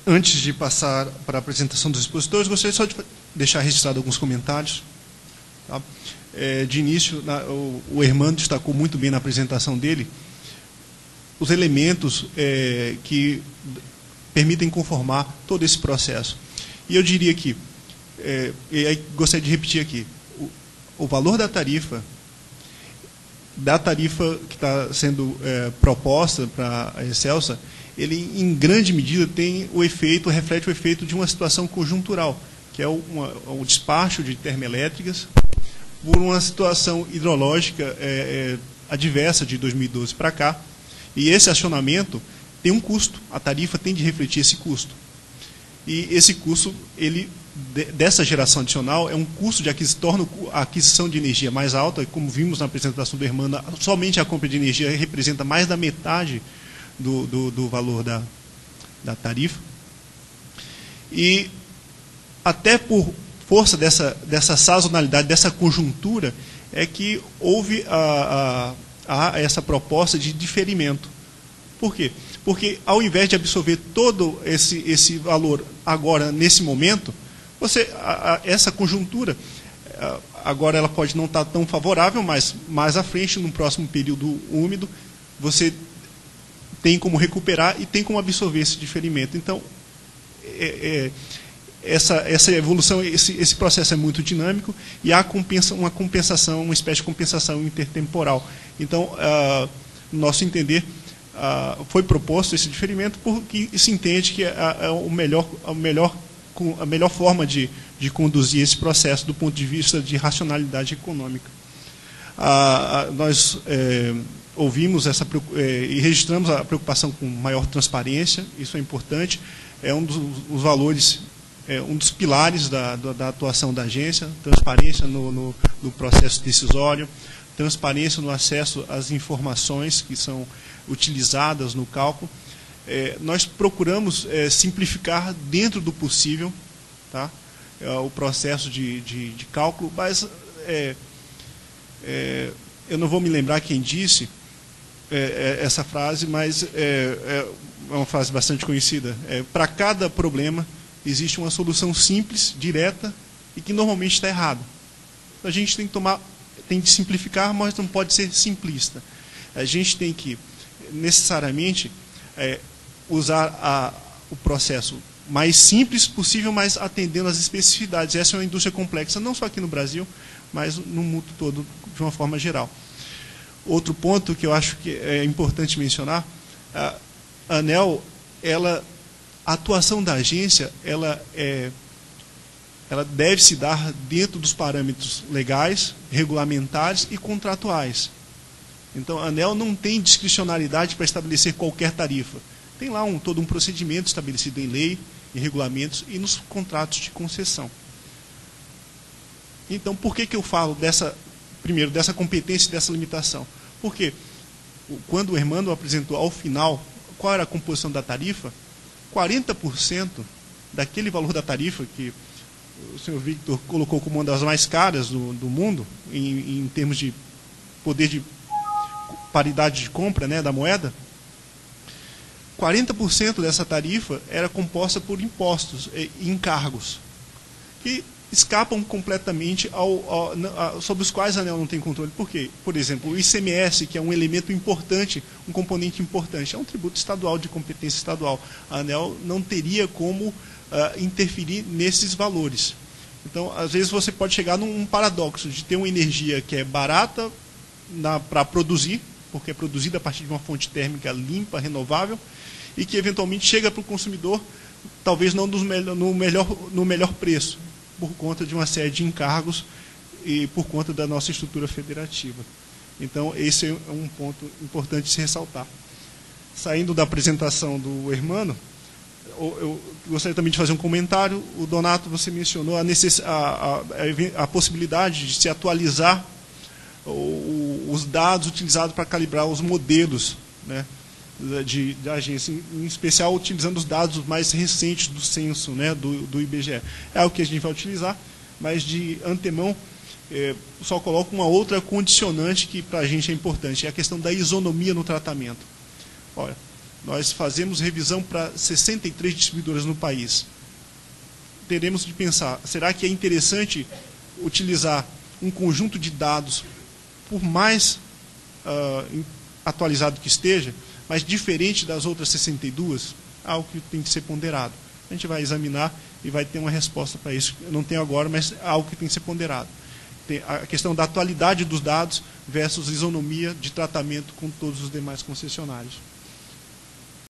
Antes de passar para a apresentação dos expositores, gostaria só de deixar registrado alguns comentários. Tá? De início, o Hermano destacou muito bem na apresentação dele os elementos que permitem conformar todo esse processo. E eu diria que, e aí gostaria de repetir aqui, o valor da tarifa que está sendo proposta para a Excelsa, ele, em grande medida, reflete o efeito de uma situação conjuntural, que é o despacho de termoelétricas por uma situação hidrológica adversa de 2012 para cá. E esse acionamento tem um custo, a tarifa tem de refletir esse custo. E esse custo, dessa geração adicional, é um custo torna a aquisição de energia mais alta, como vimos na apresentação do Hermano, somente a compra de energia representa mais da metade do valor da tarifa. E até por força dessa sazonalidade, dessa conjuntura, é que houve essa proposta de diferimento. Por quê? Porque ao invés de absorver todo esse valor agora, nesse momento, essa conjuntura, agora ela pode não estar tão favorável, mas mais à frente, no próximo período úmido, você tem como recuperar e tem como absorver esse diferimento. Então, essa evolução, esse processo é muito dinâmico e há uma compensação, uma espécie de compensação intertemporal. Então, no nosso entender, foi proposto esse diferimento porque se entende que é a melhor forma de conduzir esse processo do ponto de vista de racionalidade econômica. Nós ouvimos e registramos a preocupação com maior transparência, isso é importante, é um dos valores, um dos pilares da atuação da agência, transparência no processo decisório, transparência no acesso às informações que são utilizadas no cálculo. Nós procuramos simplificar dentro do possível, tá? O processo de cálculo, mas eu não vou me lembrar quem disse essa frase, mas é uma frase bastante conhecida. Para cada problema existe uma solução simples, direta e que normalmente está errada. A gente tem que simplificar, mas não pode ser simplista. A gente tem que necessariamente usar o processo mais simples possível, mas atendendo às especificidades. Essa é uma indústria complexa, não só aqui no Brasil, mas no mundo todo, de uma forma geral. Outro ponto que eu acho que é importante mencionar, a ANEEL, a atuação da agência, ela deve se dar dentro dos parâmetros legais, regulamentares e contratuais. Então, a ANEEL não tem discricionariedade para estabelecer qualquer tarifa. Tem lá todo um procedimento estabelecido em lei, em regulamentos e nos contratos de concessão. Então, por que eu falo primeiro, dessa competência e dessa limitação? Porque quando o Hermano apresentou ao final qual era a composição da tarifa, 40% daquele valor da tarifa que o senhor Victor colocou como uma das mais caras do mundo, em termos de poder de paridade de compra, né, da moeda, 40% dessa tarifa era composta por impostos e encargos, que escapam completamente sobre os quais a ANEEL não tem controle. Por quê? Por exemplo, o ICMS, que é um elemento importante, um componente importante, é um tributo estadual de competência estadual. A ANEEL não teria como interferir nesses valores. Então, às vezes, você pode chegar num paradoxo de ter uma energia que é barata para produzir, porque é produzida a partir de uma fonte térmica limpa, renovável, e que eventualmente chega para o consumidor, talvez não no melhor preço, por conta de uma série de encargos e por conta da nossa estrutura federativa. Então, esse é um ponto importante de se ressaltar. Saindo da apresentação do Hermano, eu gostaria também de fazer um comentário. O Donato, você mencionou a possibilidade de se atualizar os dados utilizados para calibrar os modelos, né, da agência, em especial utilizando os dados mais recentes do censo, né, do IBGE. É o que a gente vai utilizar, mas de antemão só coloco uma outra condicionante que para a gente é importante, é a questão da isonomia no tratamento. Olha, nós fazemos revisão para 63 distribuidoras no país. Teremos de pensar, será que é interessante utilizar um conjunto de dados, por mais atualizado que esteja, mas diferente das outras 62? Algo que tem que ser ponderado. A gente vai examinar e vai ter uma resposta para isso. Eu não tenho agora, mas é algo que tem que ser ponderado. Tem a questão da atualidade dos dados versus isonomia de tratamento com todos os demais concessionários.